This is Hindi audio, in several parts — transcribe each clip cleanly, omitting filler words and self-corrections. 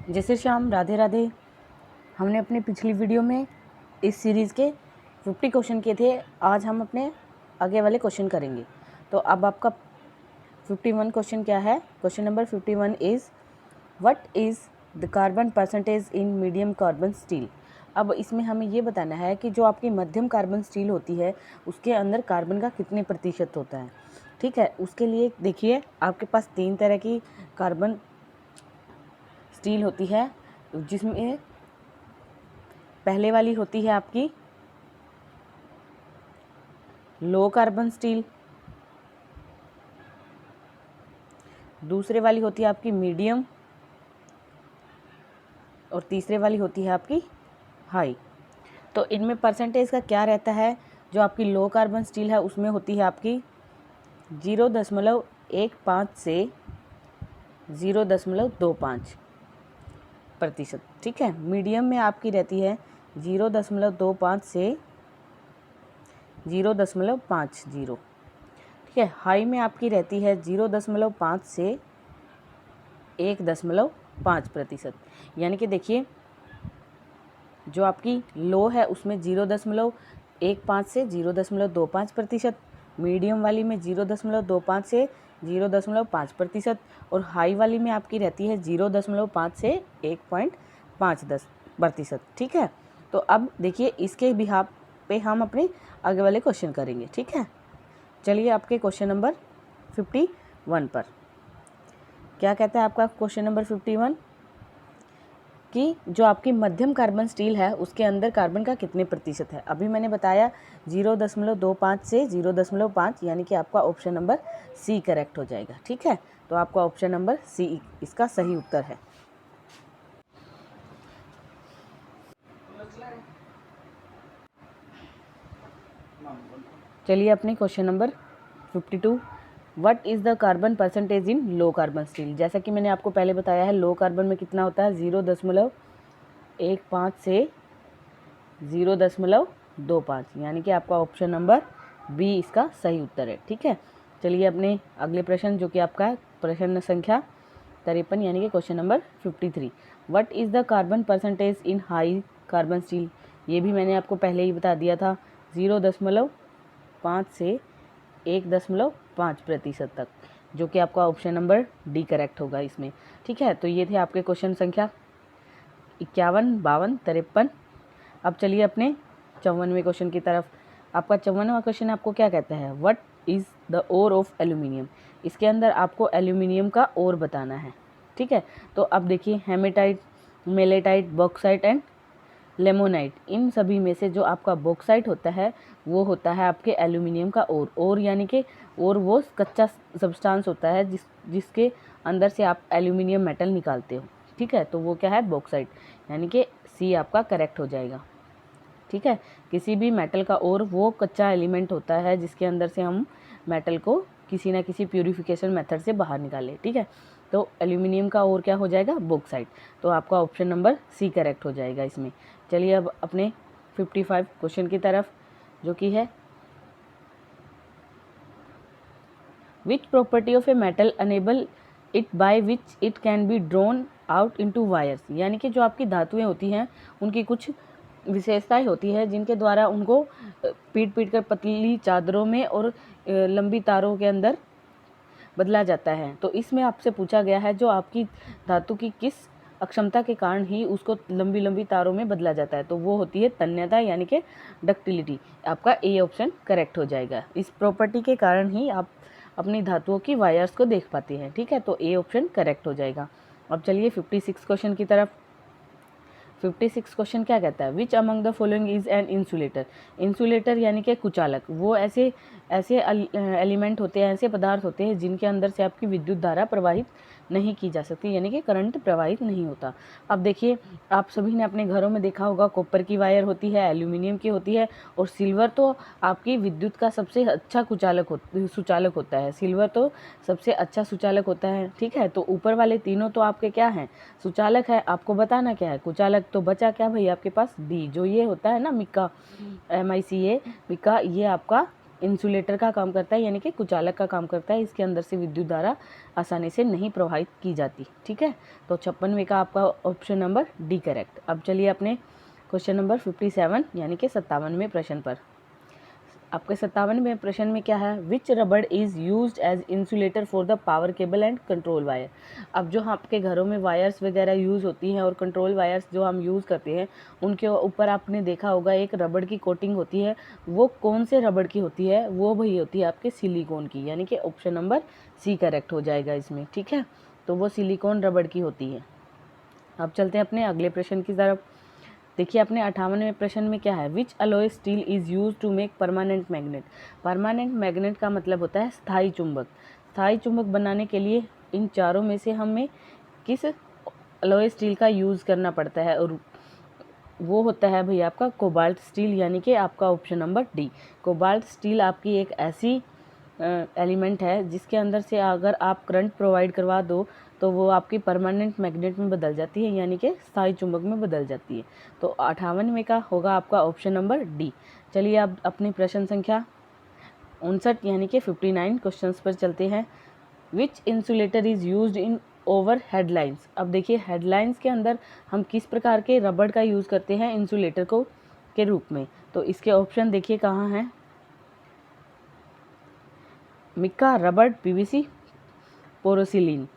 जय श्री श्याम, राधे राधे। हमने अपने पिछली वीडियो में इस सीरीज़ के 50 क्वेश्चन किए थे। आज हम अपने आगे वाले क्वेश्चन करेंगे। तो अब आपका 51 क्वेश्चन क्या है? Question number 51 is what is the carbon percentage in medium carbon steel. अब इसमें हमें ये बताना है कि जो आपकी मध्यम कार्बन स्टील होती है उसके अंदर कार्बन का कितने प्रतिशत होता है। ठीक है, उसके लिए देखिए आपके पास 3 तरह की कार्बन स्टील होती है, जिसमें पहले वाली होती है आपकी लो कार्बन स्टील, दूसरे वाली होती है आपकी मीडियम और तीसरे वाली होती है आपकी हाई। तो इनमें परसेंटेज का क्या रहता है? जो आपकी लो कार्बन स्टील है उसमें होती है आपकी 0.15 से 0.25%। ठीक है, मीडियम में आपकी रहती है 0.25 से 0.50। ठीक है, हाई में आपकी रहती है 0.5 से 1.5%। यानी कि देखिए जो आपकी लो है उसमें 0.15 से 0.25%, मीडियम वाली में 0.25 से 0.5% और हाई वाली में आपकी रहती है 0.5 से 1.5%। ठीक है, तो अब देखिए इसके बिहाफ पे हम अपने आगे वाले क्वेश्चन करेंगे। ठीक है, चलिए आपके क्वेश्चन नंबर 51 पर क्या कहता है आपका क्वेश्चन नंबर 51 कि जो आपकी मध्यम कार्बन स्टील है उसके अंदर कार्बन का कितने प्रतिशत है। अभी मैंने बताया 0.25 से 0.5, यानी कि आपका ऑप्शन नंबर सी करेक्ट हो जाएगा। ठीक है, तो आपका ऑप्शन नंबर सी इसका सही उत्तर है। चलिए अपने question number 52 what is the carbon percentage in low carbon steel. जैसा कि मैंने आपको पहले बताया है लो कार्बन में कितना होता है 0.15 से 0.25, यानी कि आपका ऑप्शन नंबर बी इसका सही उत्तर है। ठीक है, चलिए अपने अगले प्रश्न जो कि आपका प्रश्न संख्या 53 यानी कि question number 53 what is the carbon percentage in high carbon steel. ये भी मैंने आपको पहले ही बता दिया था 0.5 से 1.5% तक, जो कि आपका ऑप्शन नंबर डी करेक्ट होगा इसमें। ठीक है, तो ये थे आपके क्वेश्चन संख्या 51, 52, 53। अब चलिए अपने 54वें क्वेश्चन की तरफ। आपका 54वां क्वेश्चन आपको क्या कहता है? What is the ore of aluminium. इसके अंदर आपको एल्यूमिनियम का ओर बताना है। ठीक है, तो अब देखिए हेमेटाइट, मेलेटाइट, बॉक्साइट एंड लेमोनाइट, इन सभी में से जो आपका बॉक्साइट होता है वो होता है आपके एल्यूमिनियम का ओर यानी कि और वो कच्चा सब्सटेंस होता है जिसके अंदर से आप एल्यूमिनियम मेटल निकालते हो। ठीक है, तो वो क्या है? बॉक्साइट, यानी कि सी आपका करेक्ट हो जाएगा। ठीक है, किसी भी मेटल का ओर वो कच्चा एलिमेंट होता है जिसके अंदर से हम मेटल को किसी ना किसी प्यूरिफिकेशन मेथड से बाहर निकालें। ठीक है, तो एल्यूमिनियम का ओर क्या हो जाएगा? बॉक्साइट। तो आपका ऑप्शन नंबर सी करेक्ट हो जाएगा इसमें। चलिए अब अपने 55 क्वेश्चन की तरफ, जो कि है which property of a metal enable it by which it can be drawn out into wires. यानी कि जो आपकी धातुएं होती हैं उनकी कुछ विशेषताएं होती है जिनके द्वारा उनको पीट पीट कर पतली चादरों में और लंबी तारों के अंदर बदला जाता है। तो इसमें आपसे पूछा गया है जो आपकी धातु की किस अक्षमता के कारण ही उसको लंबी लंबी तारों में बदला जाता है, तो वो होती है तन्यता यानी कि डक्टिलिटी। आपका ए ऑप्शन करेक्ट हो जाएगा। इस प्रॉपर्टी के कारण ही आप अपनी धातुओं की वायर्स को देख पाते हैं। ठीक है, तो ए ऑप्शन करेक्ट हो जाएगा। अब चलिए 56 क्वेश्चन की तरफ। 56 क्वेश्चन क्या कहता है? Which among the following is an insulator. Insulator यानी कि कुचालक, वो ऐसे एलिमेंट होते हैं, ऐसे पदार्थ होते हैं जिनके अंदर से आपकी विद्युत धारा प्रवाहित नहीं की जा सकती, यानी कि करंट प्रवाहित नहीं होता। अब देखिए आप सभी ने अपने घरों में देखा होगा कॉपर की वायर होती है, एल्यूमिनियम की होती है और सिल्वर तो आपकी विद्युत का सबसे अच्छा सुचालक होता है। सिल्वर तो सबसे अच्छा सुचालक होता है। ठीक है, तो ऊपर वाले तीनों तो आपके क्या हैं? सुचालक है। आपको बताना क्या है? कुचालक। तो बचा क्या भाई आपके पास? डी, जो ये होता है ना मिका, MICA मिका, ये आपका इंसुलेटर का काम करता है, यानी कि कुचालक का काम करता है। इसके अंदर से विद्युत धारा आसानी से नहीं प्रवाहित की जाती। ठीक है, तो 56वें का आपका ऑप्शन नंबर डी करेक्ट। अब चलिए अपने क्वेश्चन नंबर 57 यानी कि 57वें प्रश्न पर। आपके 57वें प्रश्न में क्या है, which rubber is used as insulator for the power cable and control wire. अब जो आपके घरों में वायर्स वगैरह यूज़ होती हैं और कंट्रोल वायर्स जो हम यूज़ करते हैं उनके ऊपर आपने देखा होगा एक रबड़ की कोटिंग होती है। वो कौन से रबड़ की होती है, वो वही होती है आपके सिलिकॉन की, यानी कि ऑप्शन नंबर सी करेक्ट हो जाएगा इसमें। ठीक है, तो वो सिलिकॉन रबड़ की होती है। अब चलते हैं अपने अगले प्रश्न की तरफ। देखिए अपने 58वें प्रश्न में क्या है, which alloy steel is use to make permanent magnet. Permanent magnet का मतलब होता है स्थायी चुंबक। स्थायी चुंबक बनाने के लिए इन चारों में से हमें किस अलॉय स्टील का यूज़ करना पड़ता है, और वो होता है भैया आपका कोबाल्ट स्टील, यानी कि आपका option number D. Cobalt steel आपकी एक ऐसी एलिमेंट है जिसके अंदर से अगर आप करंट प्रोवाइड करवा दो तो वो आपकी परमानेंट मैग्नेट में बदल जाती है, यानी कि स्थायी चुंबक में बदल जाती है। तो 58वें का होगा आपका ऑप्शन नंबर डी। चलिए अब अपनी प्रश्न संख्या 59 यानी कि 59 क्वेश्चंस पर चलते हैं। Which insulator is used in over headlines. अब देखिए हेडलाइंस के अंदर हम किस प्रकार के रबड़ का यूज़ करते हैं इंसुलेटर को के रूप में, तो इसके ऑप्शन देखिए कहाँ हैं, मिक्का, रबड़, पीवीसी, पोरोसिलीन।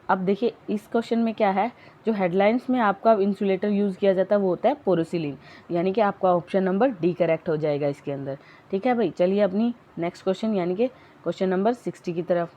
अब देखिए इस क्वेश्चन में क्या है, जो हेडलाइंस में आपका इंसुलेटर यूज़ किया जाता है वो होता है पोरोसिलीन, यानी कि आपका ऑप्शन नंबर डी करेक्ट हो जाएगा इसके अंदर। ठीक है भाई, चलिए अपनी नेक्स्ट क्वेश्चन यानी कि क्वेश्चन नंबर 60 की तरफ।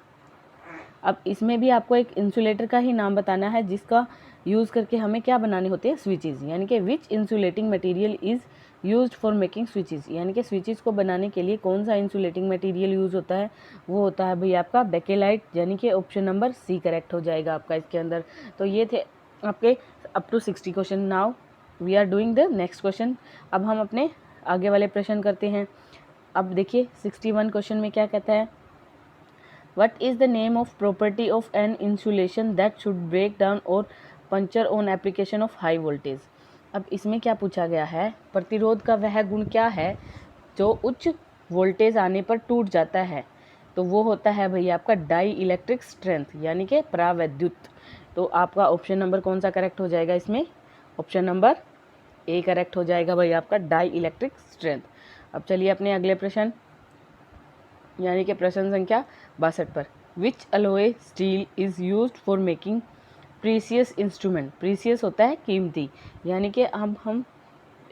अब इसमें भी आपको एक इंसुलेटर का ही नाम बताना है जिसका यूज़ करके हमें क्या बनाने होते हैं, स्विचेज़, यानी कि which insulating material is used for making switches, यानी कि स्विचेज़ को बनाने के लिए कौन सा इंसुलेटिंग मटेरियल यूज़ होता है, वो होता है भैया आपका बेकेलाइट, यानी कि ऑप्शन नंबर सी करेक्ट हो जाएगा आपका इसके अंदर। तो ये थे आपके up to 60 question. Now we are doing the next question. अब हम अपने आगे वाले प्रश्न करते हैं। अब देखिए 61 क्वेश्चन में क्या कहता है, What is the name of property of an insulation that should break down or puncture on application of high voltage? अब इसमें क्या पूछा गया है, प्रतिरोध का वह गुण क्या है जो उच्च वोल्टेज आने पर टूट जाता है, तो वो होता है भैया आपका डाई इलेक्ट्रिक स्ट्रेंथ, यानी कि परावैद्युत। तो आपका ऑप्शन नंबर कौन सा करेक्ट हो जाएगा इसमें, ऑप्शन नंबर ए करेक्ट हो जाएगा भैया आपका डाई इलेक्ट्रिक स्ट्रेंथ। अब चलिए अपने अगले प्रश्न यानी कि प्रश्न संख्या 62 पर। Which alloy steel is used for making precious instrument. Precious होता है कीमती, यानी कि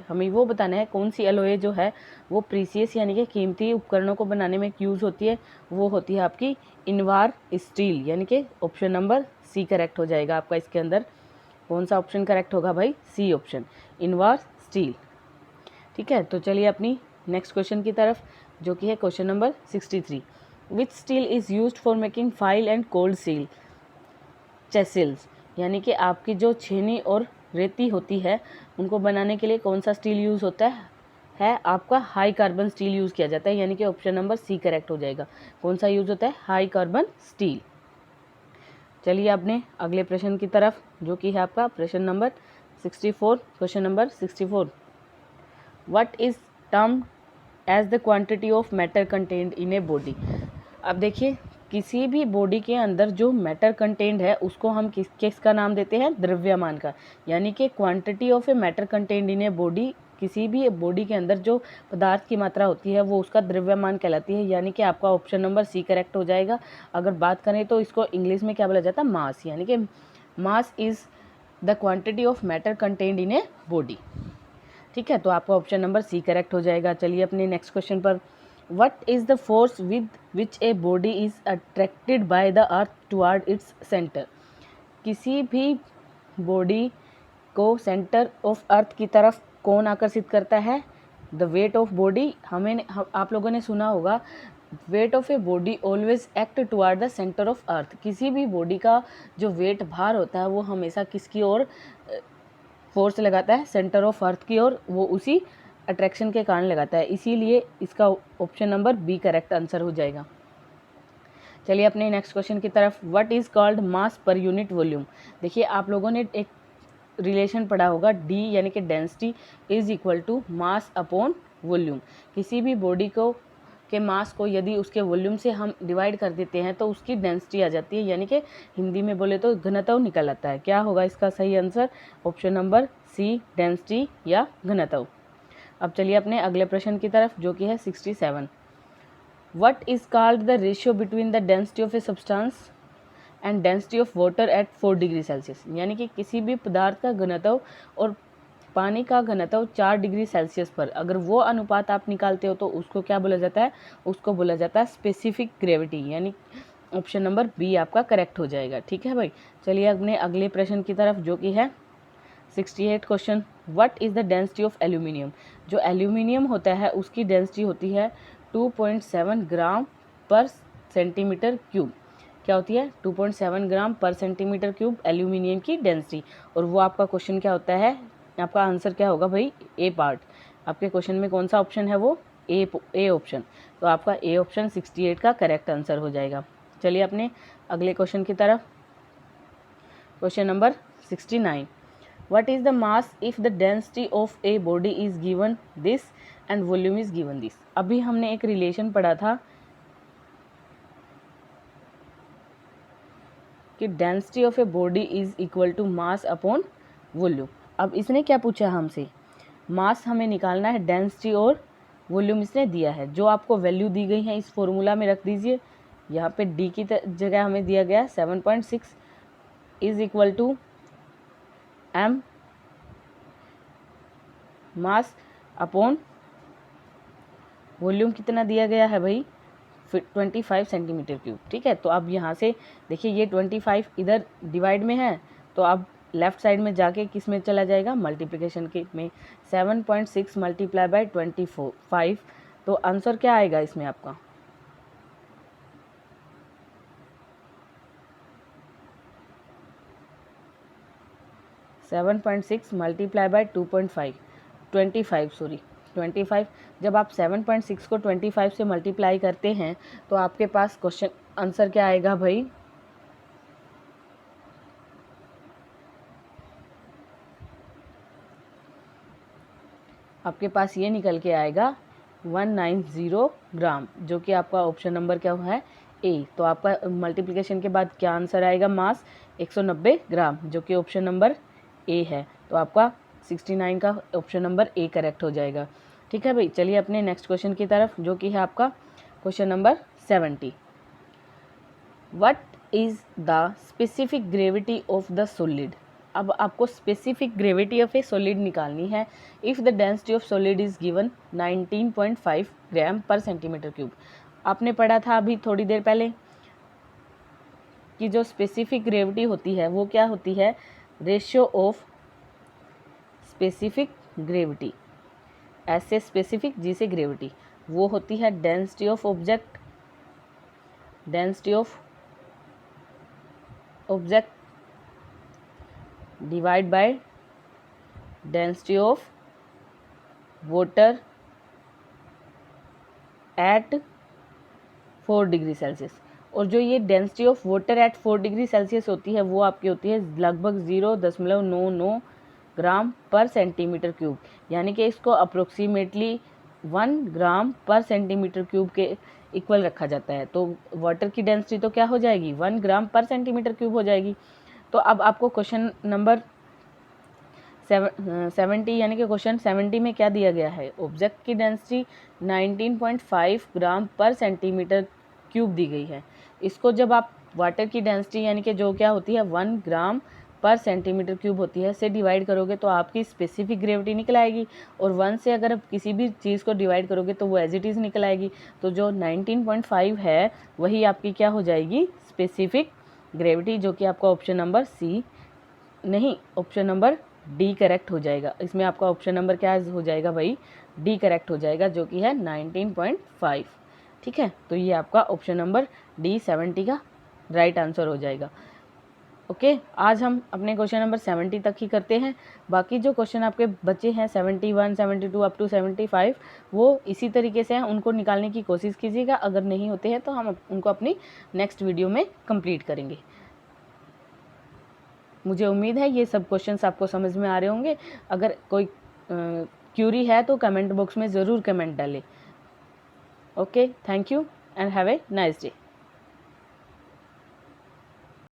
हमें वो बताना है कौन सी अलॉय जो है वो प्रीसियस यानी कि कीमती उपकरणों को बनाने में यूज़ होती है, वो होती है आपकी इनवार स्टील, यानी कि ऑप्शन नंबर सी करेक्ट हो जाएगा आपका इसके अंदर। कौन सा ऑप्शन करेक्ट होगा भाई, सी ऑप्शन, इनवार स्टील। ठीक है, तो चलिए अपनी नेक्स्ट क्वेश्चन की तरफ, जो कि है question number 63। Which steel is used for making file and cold seal chisels, यानी कि आपकी जो छेनी और रेती होती है उनको बनाने के लिए कौन सा स्टील यूज़ होता है आपका हाई कार्बन स्टील यूज़ किया जाता है, यानी कि ऑप्शन नंबर सी करेक्ट हो जाएगा। कौन सा यूज़ होता है, हाई कार्बन स्टील। चलिए अपने अगले प्रश्न की तरफ, जो कि है आपका प्रश्न number 64, question number 64। What is termed as the quantity of matter contained in a body. अब देखिए किसी भी बॉडी के अंदर जो मैटर कंटेंड है उसको हम किसका नाम देते हैं, द्रव्यमान का, यानी कि quantity of a matter contained in a body, किसी भी बॉडी के अंदर जो पदार्थ की मात्रा होती है वो उसका द्रव्यमान कहलाती है, यानी कि आपका ऑप्शन नंबर सी करेक्ट हो जाएगा। अगर बात करें तो इसको इंग्लिश में क्या बोला जाता है, मास, यानी कि mass is the quantity of matter contained in a body. ठीक है, तो आपका ऑप्शन नंबर सी करेक्ट हो जाएगा। चलिए अपने नेक्स्ट क्वेश्चन पर। What is the force with which a body is attracted by the earth toward its centre. किसी भी बॉडी को सेंटर ऑफ अर्थ की तरफ कौन आकर्षित करता है, द वेट ऑफ बॉडी। आप लोगों ने सुना होगा weight of a body always act toward the centre of earth. किसी भी बॉडी का जो वेट भार होता है वो हमेशा किसकी ओर फोर्स लगाता है, सेंटर ऑफ अर्थ की ओर, वो उसी अट्रैक्शन के कारण लगाता है, इसीलिए इसका option number B correct answer हो जाएगा। चलिए अपने नेक्स्ट क्वेश्चन की तरफ। What is called mass per unit volume. देखिए आप लोगों ने एक रिलेशन पढ़ा होगा, डी यानी कि density is equal to mass upon volume. किसी भी बॉडी को के मास को यदि उसके वॉल्यूम से हम डिवाइड कर देते हैं तो उसकी डेंसिटी आ जाती है, यानी कि हिंदी में बोले तो घनत्व निकल आता है। क्या होगा इसका सही answer? Option number C, density या घनत्व। अब चलिए अपने अगले प्रश्न की तरफ, जो कि है 67। What is called the ratio between the density of a substance and density of water at 4 degree Celsius. यानी कि किसी भी पदार्थ का घनत्व और पानी का घनत्व 4 डिग्री सेल्सियस पर अगर वो अनुपात आप निकालते हो तो उसको क्या बोला जाता है? उसको बोला जाता है स्पेसिफिक ग्रेविटी, यानी ऑप्शन नंबर बी आपका करेक्ट हो जाएगा। ठीक है भाई, चलिए अपने अगले प्रश्न की तरफ, जो कि है 68 question. What is the density of aluminium. जो एल्यूमिनियम होता है उसकी डेंसिटी होती है 2.7 ग्राम पर सेंटीमीटर क्यूब। क्या होती है? 2.7 ग्राम पर सेंटीमीटर क्यूब एल्यूमिनियम की डेंसिटी। और वो आपका क्वेश्चन क्या होता है? आपका आंसर क्या होगा भाई? ए पार्ट। आपके क्वेश्चन में कौन सा ऑप्शन है? वो ए ऑप्शन। तो आपका ए ऑप्शन 68 का करेक्ट आंसर हो जाएगा। चलिए अपने अगले क्वेश्चन की तरफ, question number 69। What is the mass if the density of a body is given this and volume is given this। अभी हमने एक रिलेशन पढ़ा था कि density of a body is equal to mass upon volume. अब इसने क्या पूछा हमसे? मास हमें निकालना है, डेंसिटी और वॉल्यूम इसने दिया है। जो आपको वैल्यू दी गई है इस फॉर्मूला में रख दीजिए। यहाँ पे डी की जगह हमें दिया गया 7.6 is equal to M mass upon volume कितना दिया गया है भाई? 25 सेंटीमीटर क्यूब। ठीक है, तो अब यहाँ से देखिए ये 25 इधर डिवाइड में है, तो अब लेफ्ट साइड में जाके किस में चला जाएगा? मल्टीप्लिकेशन के में। 7.6 मल्टीप्लाई बाय 25, तो आंसर क्या आएगा इसमें आपका? Seven 7.6 multiply by 25। जब आप 7.6 को 25 से मल्टीप्लाई करते हैं तो आपके पास क्वेश्चन आंसर क्या आएगा भाई? आपके पास ये निकल के आएगा 190 ग्राम, जो कि आपका ऑप्शन नंबर क्या है? ए। तो आपका मल्टीप्लिकेशन के बाद क्या आंसर आएगा? मास 190 ग्राम, जो कि ऑप्शन नंबर ए है। तो आपका 69 का ऑप्शन नंबर ए करेक्ट हो जाएगा। ठीक है भाई, चलिए अपने नेक्स्ट क्वेश्चन की तरफ, जो कि है आपका question number 70। What is the specific gravity of the solid. अब आपको specific gravity of A solid निकालनी है। If the density of solid is given 19.5 ग्राम पर सेंटीमीटर क्यूब। आपने पढ़ा था अभी थोड़ी देर पहले कि जो स्पेसिफिक ग्रेविटी होती है वो क्या होती है? रेशियो ऑफ स्पेसिफिक ग्रेविटी, ऐसे स्पेसिफिक जी से ग्रेविटी, वो होती है density of object divide by density of water at 4 degree Celsius. और जो ये density of water at 4 degree Celsius होती है वो आपकी होती है लगभग 0.99 ग्राम पर सेंटीमीटर क्यूब, यानी कि इसको अप्रोक्सीमेटली 1 ग्राम पर सेंटीमीटर क्यूब के इक्वल रखा जाता है। तो वाटर की डेंसिटी तो क्या हो जाएगी? 1 ग्राम पर सेंटीमीटर क्यूब हो जाएगी। तो अब आपको क्वेश्चन नंबर 70 यानी कि क्वेश्चन 70 में क्या दिया गया है? ऑब्जेक्ट की डेंसिटी 19.5 ग्राम पर सेंटीमीटर क्यूब दी गई है। इसको जब आप वाटर की डेंसिटी यानी कि जो क्या होती है 1 ग्राम पर सेंटीमीटर क्यूब होती है से डिवाइड करोगे तो आपकी स्पेसिफिक ग्रेविटी निकल आएगी। और 1 से अगर आप किसी भी चीज़ को डिवाइड करोगे तो वो एज इट इज़ निकल आएगी। तो जो 19.5 है वही आपकी क्या हो जाएगी? स्पेसिफिक ग्रेविटी, जो कि आपका ऑप्शन नंबर सी नहीं, ऑप्शन नंबर डी करेक्ट हो जाएगा। इसमें आपका ऑप्शन नंबर क्या हो जाएगा भाई? डी करेक्ट हो जाएगा, जो कि है 19.5। ठीक है, तो ये आपका ऑप्शन नंबर डी 70 का राइट आंसर हो जाएगा। ओके, आज हम अपने क्वेश्चन नंबर 70 तक ही करते हैं। बाकी जो क्वेश्चन आपके बचे हैं 71, 72 अप टू 75 वो इसी तरीके से हैं, उनको निकालने की कोशिश कीजिएगा। अगर नहीं होते हैं तो हम उनको अपनी नेक्स्ट वीडियो में कंप्लीट करेंगे। मुझे उम्मीद है ये सब क्वेश्चंस आपको समझ में आ रहे होंगे। अगर कोई क्यूरी है तो कमेंट बॉक्स में ज़रूर कमेंट डालें। Okay, thank you and have a nice day.